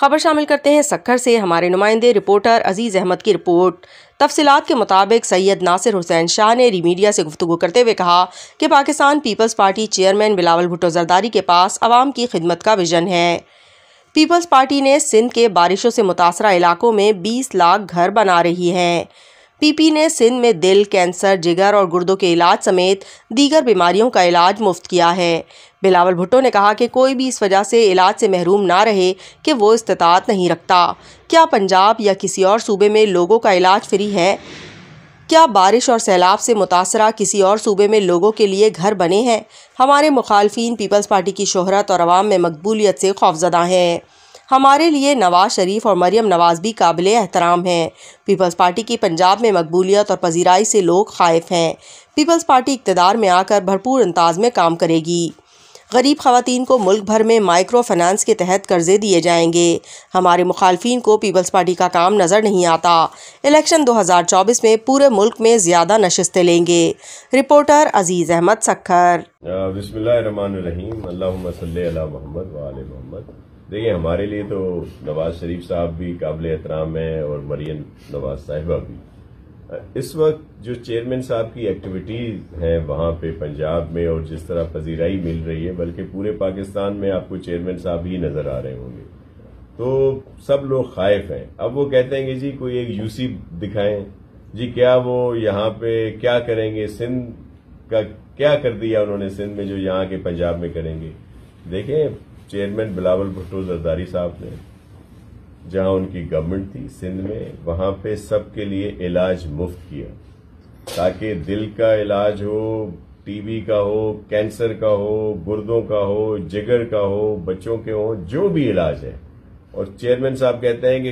खबर शामिल करते हैं सक्खर से। हमारे नुमाइंदे रिपोर्टर अजीज अहमद की रिपोर्ट। तफसीलात के मुताबिक सैयद नासिर हुसैन शाह ने मीडिया से गुफ्तगू करते हुए कहा कि पाकिस्तान पीपल्स पार्टी चेयरमैन बिलावल भुट्टो जरदारी के पास अवाम की खिदमत का विजन है। पीपल्स पार्टी ने सिंध के बारिशों से मुतासरा इलाकों में 20 लाख घर बना रही है। पीपी ने सिंध में दिल, कैंसर, जिगर और गुर्दों के इलाज समेत दीगर बीमारियों का इलाज मुफ्त किया है। बिलावल भुट्टो ने कहा कि कोई भी इस वजह से इलाज से महरूम ना रहे कि वो इस्तिताअत नहीं रखता। क्या पंजाब या किसी और सूबे में लोगों का इलाज फ्री है? क्या बारिश और सैलाब से मुतासरा किसी और सूबे में लोगों के लिए घर बने हैं? हमारे मुखालफिन पीपल्स पार्टी की शोहरत और अवाम में मकबूलियत से खौफजदा हैं। हमारे लिए नवाज शरीफ और मरियम नवाज भी काबिल एहतराम हैं। पीपल्स पार्टी की पंजाब में मकबूलियत और पजीराई से लोग खाइफ हैं। पीपल्स पार्टी इक़्तिदार में आकर भरपूर अंदाज में काम करेगी। गरीब ख़वातीन को मुल्क भर में माइक्रो फाइनेंस के तहत कर्जे दिए जाएंगे। हमारे मुखालफिन को पीपल्स पार्टी का काम नज़र नहीं आता। इलेक्शन 2024 में पूरे मुल्क में ज़्यादा नशिस्तें लेंगे। रिपोर्टर अजीज़ अहमद, सक्खर। बिस्मिल्लाहिर्रहमानिर्रहीम, अल्लाहुम्मा सल्ली अला मुहम्मद व आले मुहम्मद। देखिए, हमारे लिए तो नवाज शरीफ साहब भी काबिल एहतराम है और मरियम नवाज साहिबा भी। इस वक्त जो चेयरमैन साहब की एक्टिविटीज हैं वहां पे पंजाब में और जिस तरह पजीराई मिल रही है, बल्कि पूरे पाकिस्तान में आपको चेयरमैन साहब ही नजर आ रहे होंगे, तो सब लोग खाइफ हैं। अब वो कहते हैं कि जी कोई एक यूसी दिखाएं जी, क्या वो यहाँ पे क्या करेंगे, सिंध का क्या कर दिया उन्होंने सिंध में जो यहाँ के पंजाब में करेंगे। देखें, चेयरमैन बिलावल भुट्टो जरदारी साहब ने जहां उनकी गवर्नमेंट थी सिंध में, वहां पे सबके लिए इलाज मुफ्त किया, ताकि दिल का इलाज हो, टीबी का हो, कैंसर का हो, गुर्दों का हो, जिगर का हो, बच्चों के हो, जो भी इलाज है। और चेयरमैन साहब कहते हैं कि